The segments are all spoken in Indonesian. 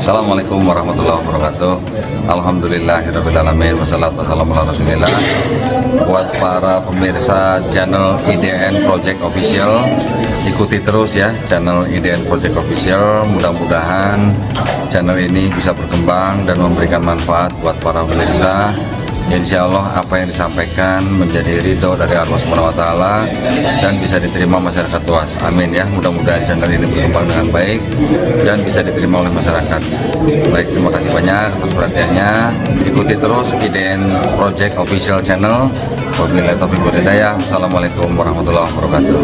Assalamualaikum warahmatullahi wabarakatuh. Alhamdulillahirrahmanirrahim. Wassalatu wassalamu ala rasulillah. Buat para pemirsa channel IDN Project Official, ikuti terus ya channel IDN Project Official. Mudah-mudahan channel ini bisa berkembang dan memberikan manfaat buat para pemirsa. Insya Allah apa yang disampaikan menjadi ridho dari Allah Subhanahu Wa Taala dan bisa diterima masyarakat luas. Amin ya. Mudah-mudahan channel ini berkembang dengan baik dan bisa diterima oleh masyarakat. Baik, terima kasih banyak atas perhatiannya. Ikuti terus IDN Project Official Channel. Wabillahi taufiq wal hidayah. Assalamualaikum warahmatullahi wabarakatuh.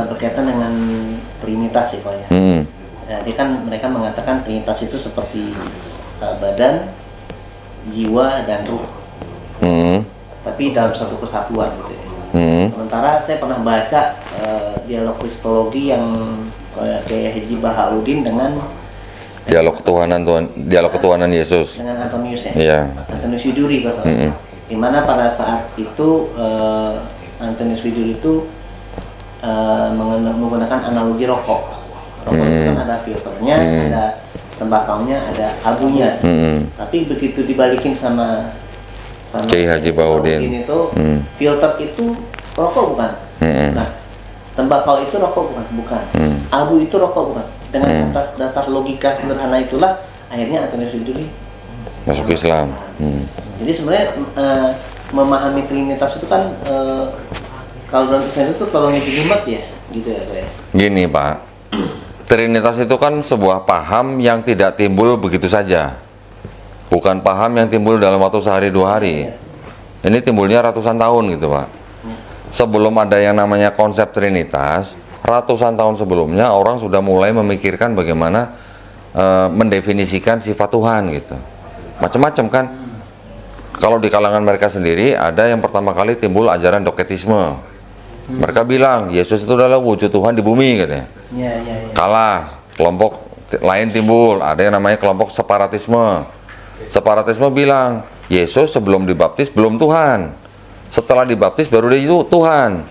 Berkaitan dengan Trinitas ya Pak ya. Jadi kan mereka mengatakan Trinitas itu seperti badan, jiwa dan ruh. Tapi dalam satu kesatuan gitu ya. Sementara saya pernah baca dialog kristologi yang kayak Haji Bahaluddin dengan dialog ketuhanan Yesus dengan Antonius ya. Iya. Antonius Widuri kalau salah. Di mana pada saat itu Antonius Widuri itu menggunakan analogi rokok. Rokok itu kan ada filternya, ada tembakaunya, ada abunya. Tapi begitu dibalikin sama Kiai Haji Bahaluddin itu, filter itu rokok bukan? Nah, tembakau itu rokok bukan? Abu itu rokok bukan? Dengan atas dasar logika sederhana itulah akhirnya Antonius Widuri masuk Islam. Jadi sebenarnya memahami Trinitas itu kan kalau dalam Islam itu kalau ngejelimet ya, gitu ya saya. Gini Pak, Trinitas itu kan sebuah paham yang tidak timbul begitu saja. Bukan paham yang timbul dalam waktu sehari dua hari. Ini timbulnya ratusan tahun gitu Pak. Sebelum ada yang namanya konsep Trinitas, ratusan tahun sebelumnya orang sudah mulai memikirkan bagaimana mendefinisikan sifat Tuhan gitu. Macam-macam kan. Kalau di kalangan mereka sendiri ada yang pertama kali timbul ajaran doketisme. Mereka bilang Yesus itu adalah wujud Tuhan di bumi katanya. Kalah, kelompok lain timbul, ada yang namanya kelompok separatisme. Separatisme bilang Yesus sebelum dibaptis belum Tuhan, setelah dibaptis baru dia itu Tuhan.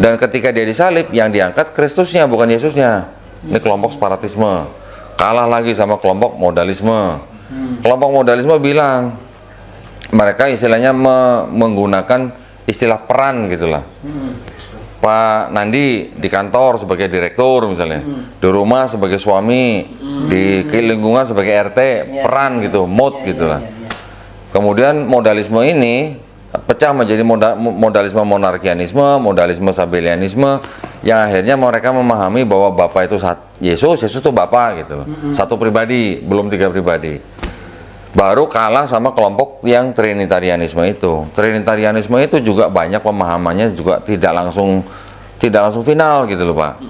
Dan ketika dia disalib yang diangkat Kristusnya bukan Yesusnya. Ini kelompok separatisme. Kalah lagi sama kelompok modalisme. Kelompok modalisme bilang mereka istilahnya menggunakan istilah peran gitulah. Pak Nandi di kantor sebagai direktur misalnya, di rumah sebagai suami, di lingkungan sebagai RT, peran gitu, mode gitulah. Kemudian modalisme ini pecah menjadi modalisme monarkianisme, modalisme sabellianisme, yang akhirnya mereka memahami bahwa Bapa itu Yesus itu Bapa gitu loh. Satu pribadi, belum tiga pribadi. Baru kalah sama kelompok yang Trinitarianisme itu. Trinitarianisme itu juga banyak pemahamannya juga tidak langsung final gitu loh Pak.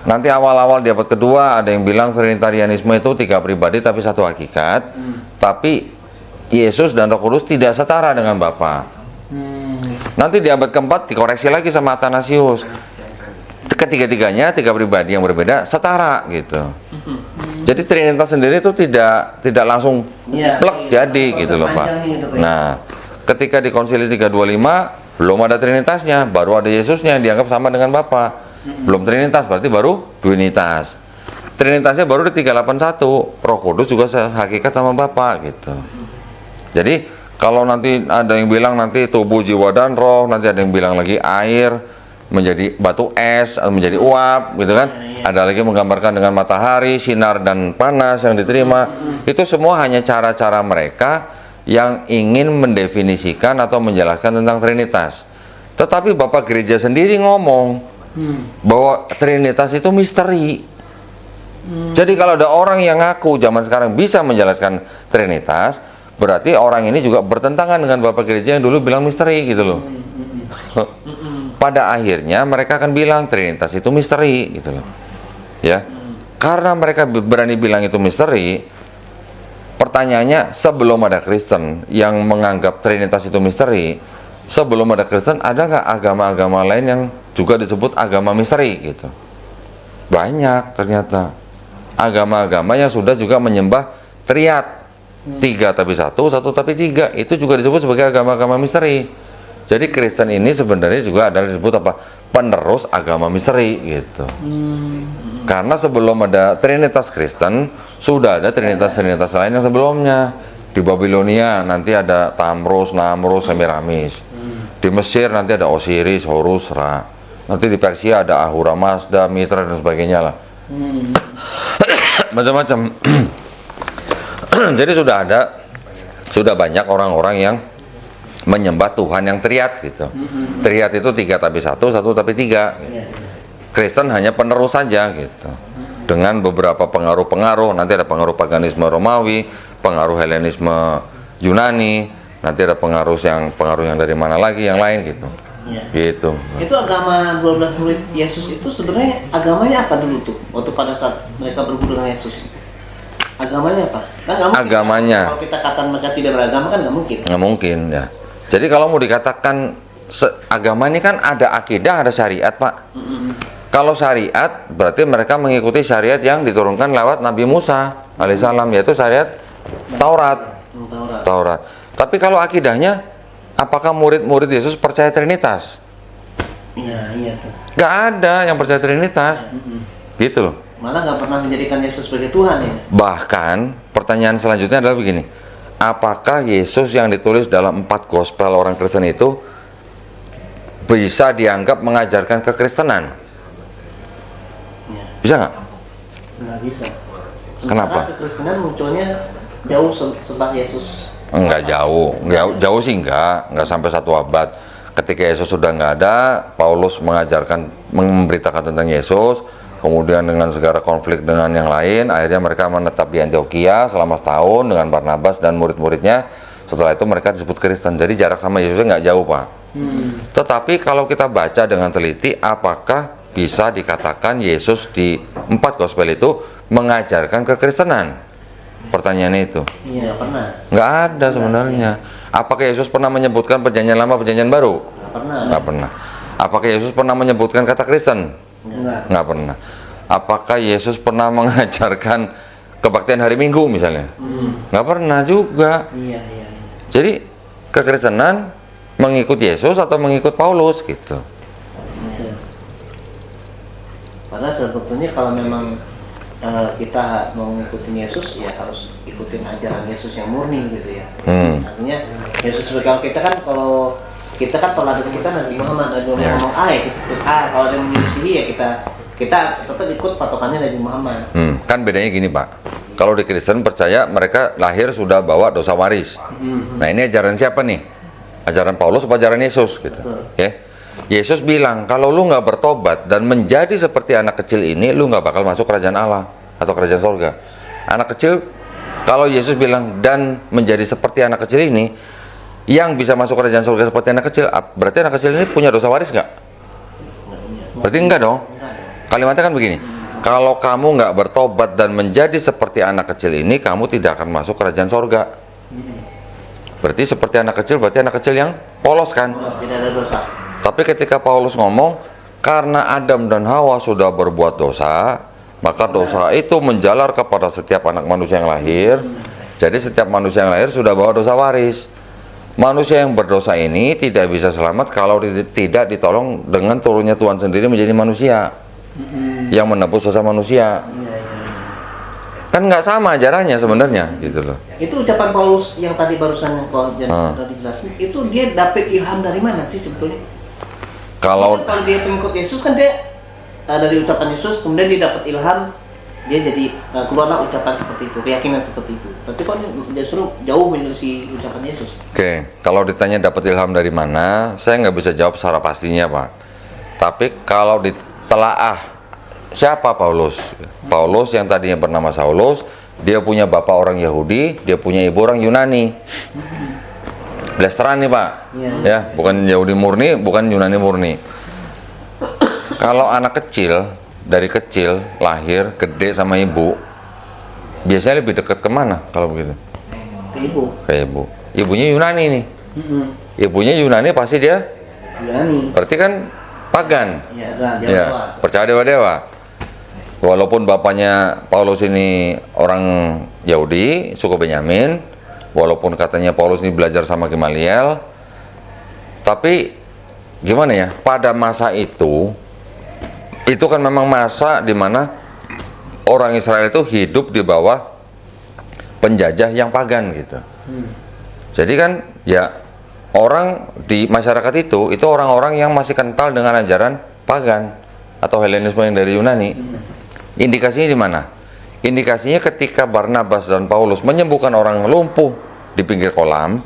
Nanti awal-awal di abad kedua ada yang bilang Trinitarianisme itu tiga pribadi tapi satu hakikat. Tapi Yesus dan Roh Kudus tidak setara dengan Bapa. Nanti di abad keempat dikoreksi lagi sama Athanasius. Ketiga-tiganya tiga pribadi yang berbeda setara gitu. Jadi Trinitas sendiri itu tidak langsung plek jadi gitu loh Pak. Nah, ketika di Konsili 325 belum ada Trinitasnya, baru ada Yesusnya yang dianggap sama dengan Bapa. Belum Trinitas, berarti baru Duinitas. Trinitasnya baru di 381, Roh Kudus juga hakikat sama Bapa gitu. Jadi kalau nanti ada yang bilang nanti tubuh, jiwa dan roh, nanti ada yang bilang lagi air menjadi batu es atau menjadi uap gitu kan. Ada lagi menggambarkan dengan matahari, sinar dan panas yang diterima. Itu semua hanya cara-cara mereka yang ingin mendefinisikan atau menjelaskan tentang Trinitas. Tetapi Bapak Gereja sendiri ngomong bahwa Trinitas itu misteri. Jadi kalau ada orang yang ngaku zaman sekarang bisa menjelaskan Trinitas, berarti orang ini juga bertentangan dengan Bapak Gereja yang dulu bilang misteri gitu loh. Pada akhirnya mereka akan bilang Trinitas itu misteri gitu loh. Ya. Karena mereka berani bilang itu misteri, pertanyaannya sebelum ada Kristen yang menganggap Trinitas itu misteri, sebelum ada Kristen ada nggak agama-agama lain yang juga disebut agama misteri gitu? Banyak ternyata. Agama-agama yang sudah juga menyembah triad, tiga tapi satu, satu tapi tiga, itu juga disebut sebagai agama-agama misteri. Jadi Kristen ini sebenarnya juga adalah disebut apa? Penerus agama misteri gitu. Karena sebelum ada Trinitas Kristen, sudah ada Trinitas-Trinitas lain yang sebelumnya. Di Babilonia nanti ada Tamrus, Namrus, Semiramis. Di Mesir nanti ada Osiris, Horus, Ra. Nanti di Persia ada Ahura Mazda, Mitra dan sebagainya lah. Macam-macam. Jadi sudah banyak orang-orang yang menyembah Tuhan yang triad gitu. Triad itu 3 tapi 1, 1 tapi 3. Kristen hanya penerus saja gitu. Dengan beberapa pengaruh-pengaruh, nanti ada pengaruh paganisme Romawi, pengaruh Helenisme Yunani, nanti ada pengaruh yang dari mana lagi yang lain gitu. Gitu. Itu agama 12 murid Yesus itu sebenarnya agamanya apa dulu tuh? Waktu pada saat mereka berguru dengan Yesus. Agamanya apa? Kan nggak mungkin. Agamanya. Kalau kita katakan mereka tidak beragama kan nggak mungkin. Nggak mungkin ya. Jadi kalau mau dikatakan agama ini kan ada akidah, ada syariat, Pak. Kalau syariat berarti mereka mengikuti syariat yang diturunkan lewat Nabi Musa alaihissalam, yaitu syariat Taurat. Taurat. Tapi kalau akidahnya, apakah murid-murid Yesus percaya Trinitas? Iya tuh. Nggak ada yang percaya Trinitas. Gitu loh. Malah nggak pernah menjadikan Yesus sebagai Tuhan ya. Bahkan pertanyaan selanjutnya adalah begini, apakah Yesus yang ditulis dalam 4 gospel orang Kristen itu bisa dianggap mengajarkan kekristenan? Bisa nggak? Nggak bisa. Kenapa? Kekristenan munculnya jauh setelah Yesus. Enggak jauh sih enggak sampai 1 abad. Ketika Yesus sudah nggak ada, Paulus memberitakan tentang Yesus. Kemudian dengan segala konflik dengan yang lain, akhirnya mereka menetap di Antioquia selama setahun dengan Barnabas dan murid-muridnya. Setelah itu mereka disebut Kristen. Jadi jarak sama Yesusnya nggak jauh, Pak. Tetapi kalau kita baca dengan teliti, apakah bisa dikatakan Yesus di 4 gospel itu mengajarkan kekristenan? Pertanyaannya itu. Iya, pernah. Nggak ada sebenarnya. Apakah Yesus pernah menyebutkan perjanjian lama, perjanjian baru? Nggak pernah. Apakah Yesus pernah menyebutkan kata Kristen? Nggak pernah. Apakah Yesus pernah mengajarkan kebaktian hari Minggu misalnya? Nggak pernah juga. Iya. Jadi kekristenan mengikut Yesus atau mengikut Paulus gitu. Padahal sebetulnya kalau memang kita mau ngikutin Yesus ya harus ikutin ajaran Yesus yang murni gitu ya. Artinya Yesus kalau kita kan teladan kita Nabi Muhammad, Nabi Muhammad ngomong A ya kita ikut A, kalau ada yang menyelisihi ya kita tetap ikut patokannya Nabi Muhammad. Kan bedanya gini, Pak. Kalau di Kristen percaya mereka lahir sudah bawa dosa waris. Nah, ini ajaran siapa nih? Ajaran Paulus atau ajaran Yesus gitu. Ya. Yesus bilang, kalau lu nggak bertobat dan menjadi seperti anak kecil ini, lu nggak bakal masuk kerajaan Allah atau kerajaan sorga. Anak kecil, kalau Yesus bilang dan menjadi seperti anak kecil ini, yang bisa masuk kerajaan surga seperti anak kecil, berarti anak kecil ini punya dosa waris nggak? Berarti enggak dong. Kalimatnya kan begini, kalau kamu nggak bertobat dan menjadi seperti anak kecil ini, kamu tidak akan masuk kerajaan surga. Berarti seperti anak kecil, berarti anak kecil yang polos kan? Tidak ada dosa. Tapi ketika Paulus ngomong, karena Adam dan Hawa sudah berbuat dosa, maka dosa itu menjalar kepada setiap anak manusia yang lahir. Jadi setiap manusia yang lahir sudah bawa dosa waris. Manusia yang berdosa ini tidak bisa selamat kalau tidak ditolong dengan turunnya Tuhan sendiri menjadi manusia yang menebus dosa manusia. Kan nggak sama ajarannya sebenarnya gitu loh. Itu ucapan Paulus yang tadi barusan yang kau sudah dijelasin, itu dia dapat ilham dari mana sih sebetulnya? Kalau dia pengikut Yesus kan dia dari ucapan Yesus kemudian dia dapat ilham, dia jadi keluarlah ucapan seperti itu, keyakinan seperti itu. Tapi kok justru jauh menyelisih ucapan Yesus. Oke, kalau ditanya dapat ilham dari mana, saya nggak bisa jawab secara pastinya, Pak. Tapi kalau ditelaah siapa Paulus? Paulus yang tadinya bernama Saulus, dia punya bapak orang Yahudi, dia punya ibu orang Yunani. Blasteran nih, Pak. Ya, bukan Yahudi murni, bukan Yunani murni. Kalau anak kecil dari kecil lahir gede sama ibu, biasanya lebih dekat kemana kalau begitu? Ke ibu. Ibunya Yunani nih. Ibunya Yunani pasti dia Yunani. Berarti kan pagan. Ya, percaya dewa-dewa. Walaupun bapaknya Paulus ini orang Yahudi, suku Benyamin, walaupun katanya Paulus ini belajar sama Gamaliel, Tapi gimana ya? Pada masa itu kan memang masa di mana orang Israel itu hidup di bawah penjajah yang pagan gitu. Jadi kan ya orang di masyarakat itu orang-orang yang masih kental dengan ajaran pagan atau Helenisme yang dari Yunani. Indikasinya di mana? Indikasinya ketika Barnabas dan Paulus menyembuhkan orang lumpuh di pinggir kolam,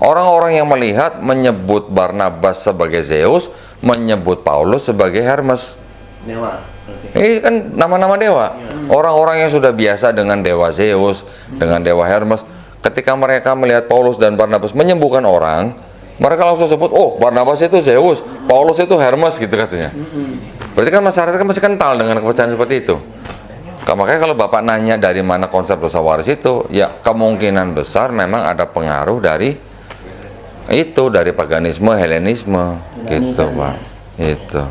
orang-orang yang melihat menyebut Barnabas sebagai Zeus, menyebut Paulus sebagai Hermes. Dewa. Ini kan nama-nama dewa. Orang-orang yang sudah biasa dengan dewa Zeus, dengan dewa Hermes, ketika mereka melihat Paulus dan Barnabas menyembuhkan orang, mereka langsung sebut, oh Barnabas itu Zeus, Paulus itu Hermes gitu katanya. Berarti kan masyarakat kan masih kental dengan kepercayaan seperti itu. Makanya kalau Bapak nanya dari mana konsep dosa waris itu, ya kemungkinan besar memang ada pengaruh dari itu, dari paganisme, Helenisme gitu Pak. Itu.